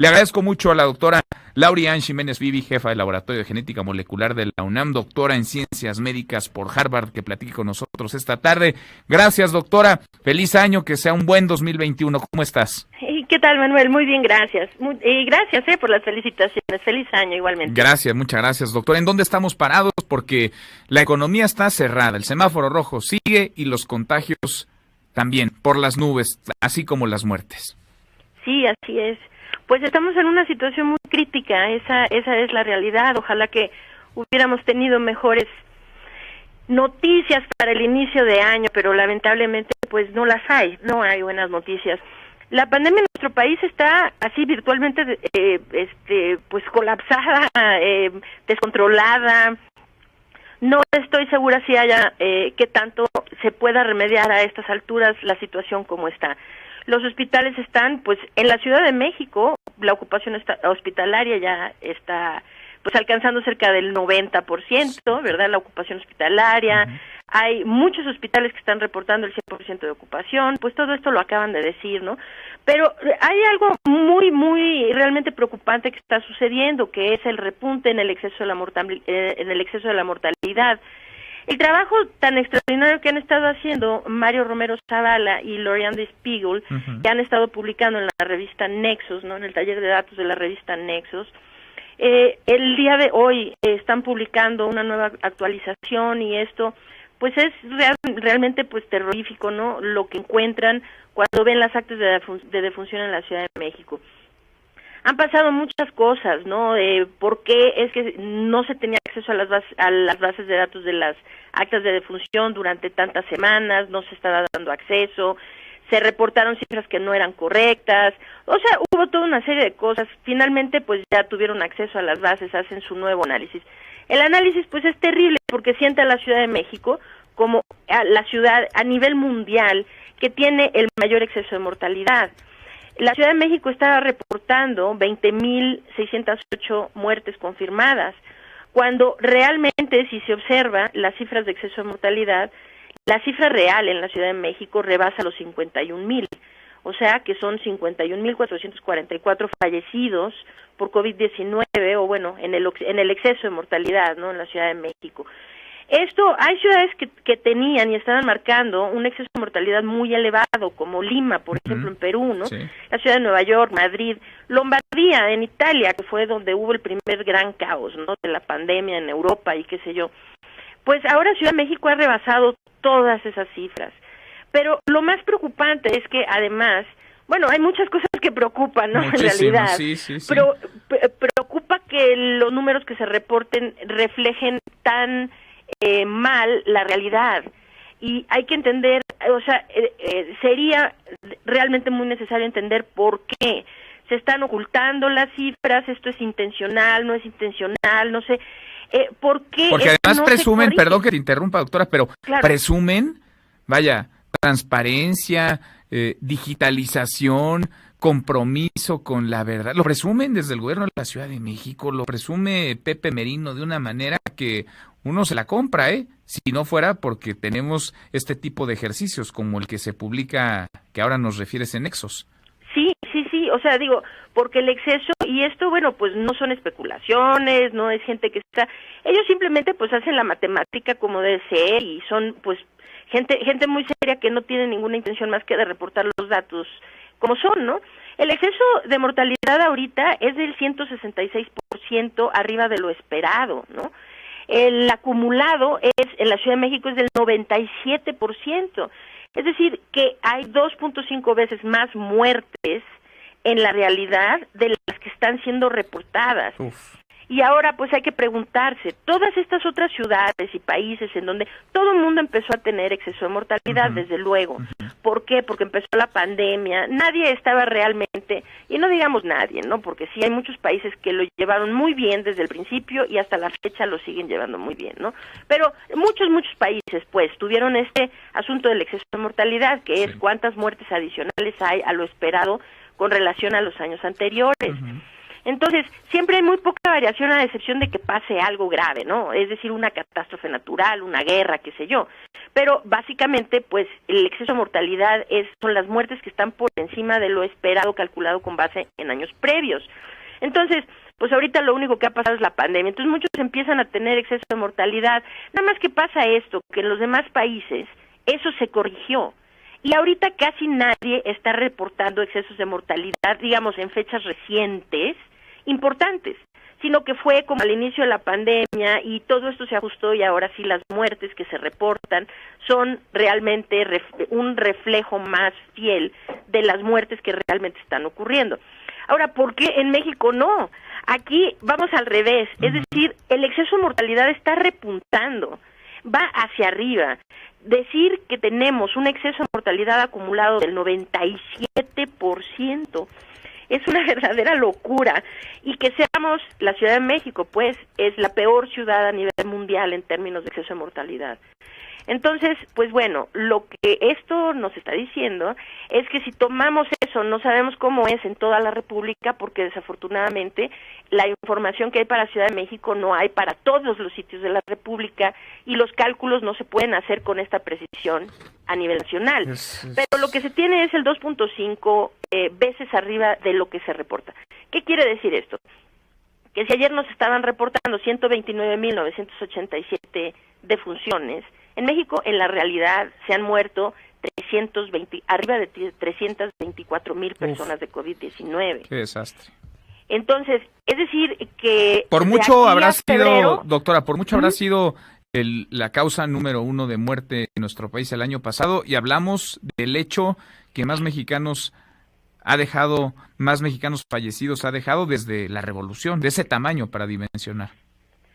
Le agradezco mucho a la doctora Laurianne Jiménez Vivi, jefa del Laboratorio de Genética Molecular de la UNAM, doctora en Ciencias Médicas por Harvard, que platique con nosotros esta tarde. Gracias, doctora. Feliz año, que sea un buen 2021. ¿Cómo estás? ¿Qué tal, Manuel? Muy bien, gracias. Gracias por las felicitaciones. Feliz año igualmente. Gracias, muchas gracias, doctora. ¿En dónde estamos parados? Porque la economía está cerrada, el semáforo rojo sigue y los contagios también por las nubes, así como las muertes. Sí, así es. Pues estamos en una situación muy crítica, esa es la realidad. Ojalá que hubiéramos tenido mejores noticias para el inicio de año, pero lamentablemente pues no las hay, no hay buenas noticias. La pandemia en nuestro país está así virtualmente pues colapsada, descontrolada. No estoy segura si haya qué tanto se pueda remediar a estas alturas la situación como está. Los hospitales están, pues, en la Ciudad de México, la ocupación hospitalaria ya está, pues, alcanzando cerca del 90%, ¿verdad? La ocupación hospitalaria. Uh-huh. Hay muchos hospitales que están reportando el 100% de ocupación, pues todo esto lo acaban de decir, ¿no? Pero hay algo muy realmente preocupante que está sucediendo, que es el repunte en el exceso de la mortalidad. El trabajo tan extraordinario que han estado haciendo Mario Romero Zavala y Lorian Spiegel, uh-huh, que han estado publicando en la revista Nexos, ¿no? En el taller de datos de la revista Nexos, el día de hoy están publicando una nueva actualización y esto, pues es realmente pues terrorífico, ¿no? Lo que encuentran cuando ven las actas de defunción en la Ciudad de México. Han pasado muchas cosas, ¿no? ¿Por qué es que no se tenía acceso a las bases de datos de las actas de defunción durante tantas semanas? No se estaba dando acceso, se reportaron cifras que no eran correctas, o sea, hubo toda una serie de cosas. Finalmente, pues ya tuvieron acceso a las bases, hacen su nuevo análisis. El análisis, pues es terrible porque sienta a la Ciudad de México como la ciudad a nivel mundial que tiene el mayor exceso de mortalidad. La Ciudad de México está reportando 20.608 muertes confirmadas, cuando realmente, si se observa las cifras de exceso de mortalidad, la cifra real en la Ciudad de México rebasa los 51.000, o sea que son 51.444 fallecidos por COVID-19, o bueno, en el exceso de mortalidad, ¿no?, en la Ciudad de México. Esto, hay ciudades que tenían y estaban marcando un exceso de mortalidad muy elevado, como Lima, por ejemplo, en Perú, ¿no? Sí. La ciudad de Nueva York, Madrid, Lombardía, en Italia, que fue donde hubo el primer gran caos, ¿no?, de la pandemia en Europa y qué sé yo. Pues ahora Ciudad de México ha rebasado todas esas cifras. Pero lo más preocupante es que además, bueno, hay muchas cosas que preocupan, ¿no?, en realidad. Sí. Pero preocupa que los números que se reporten reflejen tan mal la realidad, y hay que entender, o sea, sería realmente muy necesario entender por qué se están ocultando las cifras. Esto es intencional, no es intencional, no sé, ¿por qué? Porque además no presumen, perdón que te interrumpa, doctora, pero claro, presumen, vaya, transparencia, digitalización, compromiso con la verdad. Lo presumen desde el gobierno de la Ciudad de México, lo presume Pepe Merino de una manera que uno se la compra, si no fuera porque tenemos este tipo de ejercicios como el que se publica, que ahora nos refieres en Nexos. Sí, o sea, digo, porque el exceso, y esto, bueno, pues no son especulaciones, no es gente que está, ellos simplemente pues hacen la matemática como debe ser, y son pues gente muy seria que no tiene ninguna intención más que de reportar los datos como son, ¿no? El exceso de mortalidad ahorita es del 166% arriba de lo esperado, ¿no? El acumulado en la Ciudad de México es del 97%. Es decir, que hay 2.5 veces más muertes en la realidad de las que están siendo reportadas. Uf. Y ahora pues hay que preguntarse, todas estas otras ciudades y países en donde todo el mundo empezó a tener exceso de mortalidad, desde luego. ¿Por qué? Porque empezó la pandemia, nadie estaba realmente, y no digamos nadie, ¿no?, porque sí hay muchos países que lo llevaron muy bien desde el principio y hasta la fecha lo siguen llevando muy bien, ¿no? Pero muchos países pues tuvieron este asunto del exceso de mortalidad, que es cuántas muertes adicionales hay a lo esperado con relación a los años anteriores. Entonces, siempre hay muy poca variación a excepción de que pase algo grave, ¿no? Es decir, una catástrofe natural, una guerra, qué sé yo. Pero básicamente, pues, el exceso de mortalidad son las muertes que están por encima de lo esperado, calculado con base en años previos. Entonces, pues ahorita lo único que ha pasado es la pandemia, entonces muchos empiezan a tener exceso de mortalidad. Nada más que pasa esto, que en los demás países eso se corrigió. Y ahorita casi nadie está reportando excesos de mortalidad, digamos, en fechas recientes, importantes, sino que fue como al inicio de la pandemia y todo esto se ajustó y ahora sí las muertes que se reportan son realmente un reflejo más fiel de las muertes que realmente están ocurriendo. Ahora, ¿por qué en México no? Aquí vamos al revés, es decir, el exceso de mortalidad está repuntando, va hacia arriba. Decir que tenemos un exceso de mortalidad acumulado del 97% es una verdadera locura, y que seamos la Ciudad de México, pues, es la peor ciudad a nivel mundial en términos de exceso de mortalidad. Entonces, pues bueno, lo que esto nos está diciendo es que si tomamos eso, no sabemos cómo es en toda la República, porque desafortunadamente la información que hay para Ciudad de México no hay para todos los sitios de la República, y los cálculos no se pueden hacer con esta precisión a nivel nacional. Pero lo que se tiene es el 2.5 veces arriba de lo que se reporta. ¿Qué quiere decir esto? Que si ayer nos estaban reportando 129.987 defunciones, en México, en la realidad, se han muerto arriba de 324,000 personas de COVID-19. Qué desastre. Entonces, es decir que... Por mucho habrá sido, doctora, por mucho habrá sido la causa número 1 de muerte en nuestro país el año pasado, y hablamos del hecho que más mexicanos fallecidos ha dejado desde la revolución, de ese tamaño para dimensionar.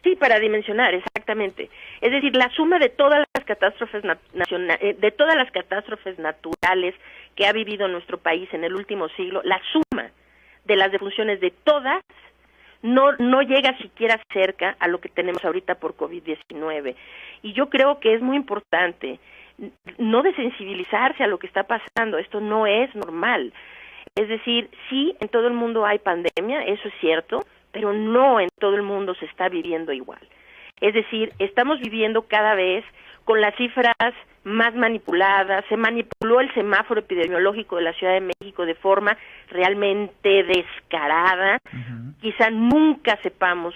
Sí, para dimensionar, exactamente. Es decir, la suma de todas las catástrofes naturales que ha vivido nuestro país en el último siglo, la suma de las defunciones de todas no llega siquiera cerca a lo que tenemos ahorita por COVID-19. Y yo creo que es muy importante no desensibilizarse a lo que está pasando. Esto no es normal. Es decir, sí, en todo el mundo hay pandemia, eso es cierto, pero no en todo el mundo se está viviendo igual. Es decir, estamos viviendo cada vez con las cifras más manipuladas. Se manipuló el semáforo epidemiológico de la Ciudad de México de forma realmente descarada. Quizá nunca sepamos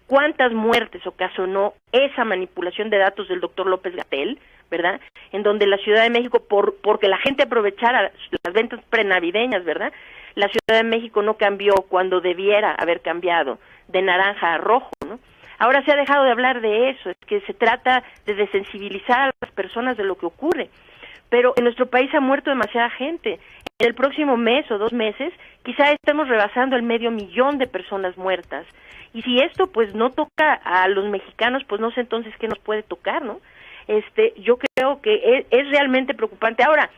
cuántas muertes ocasionó esa manipulación de datos del doctor López-Gatell, ¿verdad? En donde la Ciudad de México, porque la gente aprovechara las ventas prenavideñas, ¿verdad? La Ciudad de México no cambió cuando debiera haber cambiado de naranja a rojo, ¿no? Ahora se ha dejado de hablar de eso, es que se trata de desensibilizar a las personas de lo que ocurre. Pero en nuestro país ha muerto demasiada gente. En el próximo mes o 2 meses, quizá estemos rebasando el 500,000 de personas muertas. Y si esto pues no toca a los mexicanos, pues no sé entonces qué nos puede tocar, ¿no? Yo creo que es realmente preocupante. Ahora,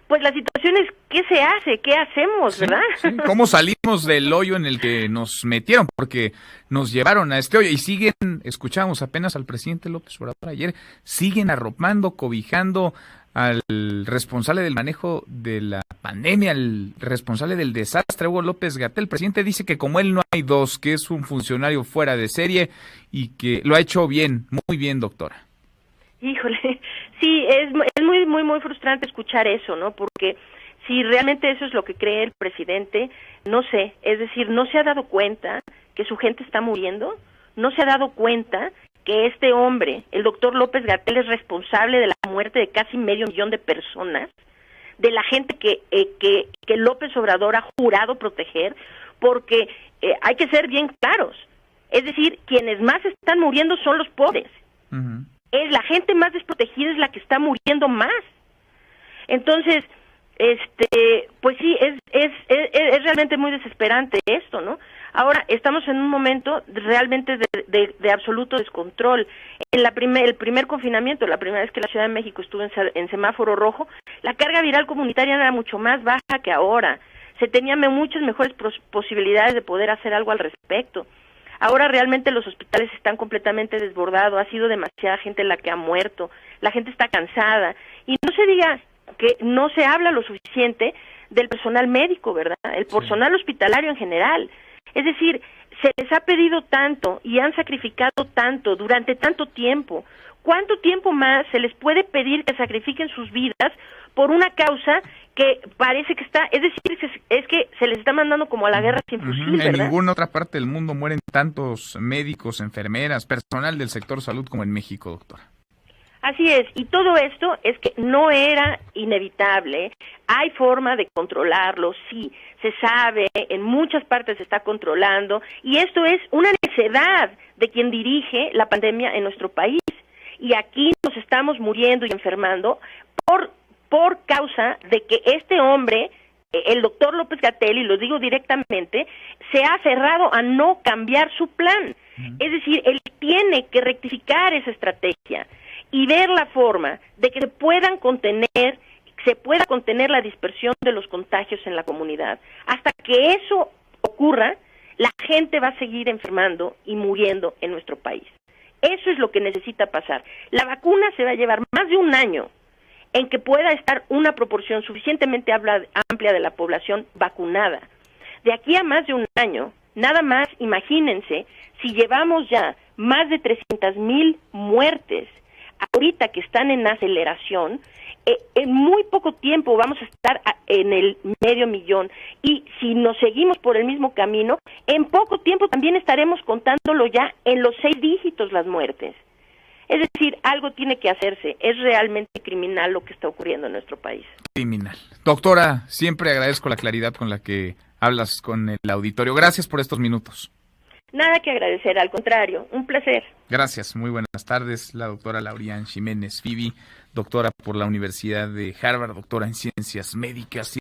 pues la situación es, ¿qué se hace? ¿Qué hacemos, verdad? Sí. ¿Cómo salimos del hoyo en el que nos metieron? Porque nos llevaron a este hoyo y siguen, escuchamos apenas al presidente López Obrador ayer, siguen arropando, cobijando al responsable del manejo de la pandemia, al responsable del desastre, Hugo López-Gatell. El presidente dice que como él no hay dos, que es un funcionario fuera de serie y que lo ha hecho bien, muy bien, doctora. Híjole, sí, es muy, muy, muy frustrante escuchar eso, ¿no? Porque si realmente eso es lo que cree el presidente, no sé, es decir, no se ha dado cuenta que su gente está muriendo, no se ha dado cuenta que este hombre, el doctor López-Gatell, es responsable de la muerte de casi 500,000 de personas, de la gente que López Obrador ha jurado proteger, porque hay que ser bien claros, es decir, quienes más están muriendo son los pobres. Es la gente más desprotegida, es la que está muriendo más. Entonces, pues sí, es realmente muy desesperante esto, ¿no? Ahora estamos en un momento realmente de absoluto descontrol. En el primer confinamiento, la primera vez que la Ciudad de México estuvo en semáforo rojo, la carga viral comunitaria era mucho más baja que ahora. Se tenían muchas mejores posibilidades de poder hacer algo al respecto. Ahora realmente los hospitales están completamente desbordados, ha sido demasiada gente la que ha muerto, la gente está cansada, y no se diga que no se habla lo suficiente del personal médico, ¿verdad? El personal hospitalario en general. Es decir, se les ha pedido tanto y han sacrificado tanto durante tanto tiempo. ¿Cuánto tiempo más se les puede pedir que sacrifiquen sus vidas por una causa que parece que está, es decir, es que se les está mandando como a la guerra sin fusil, ¿verdad? En ninguna otra parte del mundo mueren tantos médicos, enfermeras, personal del sector salud como en México, doctora. Así es, y todo esto es que no era inevitable, hay forma de controlarlo, sí, se sabe, en muchas partes se está controlando, y esto es una necedad de quien dirige la pandemia en nuestro país, y aquí nos estamos muriendo y enfermando por causa de que este hombre, el doctor López-Gatell, y lo digo directamente, se ha aferrado a no cambiar su plan, es decir, él tiene que rectificar esa estrategia, y ver la forma de que se pueda contener la dispersión de los contagios en la comunidad. Hasta que eso ocurra, la gente va a seguir enfermando y muriendo en nuestro país. Eso es lo que necesita pasar. La vacuna se va a llevar más de un año en que pueda estar una proporción suficientemente amplia de la población vacunada. De aquí a más de un año, nada más imagínense si llevamos ya más de 300,000 muertes ahorita que están en aceleración, en muy poco tiempo vamos a estar en el 500,000, y si nos seguimos por el mismo camino, en poco tiempo también estaremos contándolo ya en los 6 dígitos las muertes. Es decir, algo tiene que hacerse, es realmente criminal lo que está ocurriendo en nuestro país. Criminal. Doctora, siempre agradezco la claridad con la que hablas con el auditorio. Gracias por estos minutos. Nada que agradecer, al contrario, un placer. Gracias, muy buenas tardes. La doctora Laurian Ximénez Fivi, doctora por la Universidad de Harvard, doctora en Ciencias Médicas.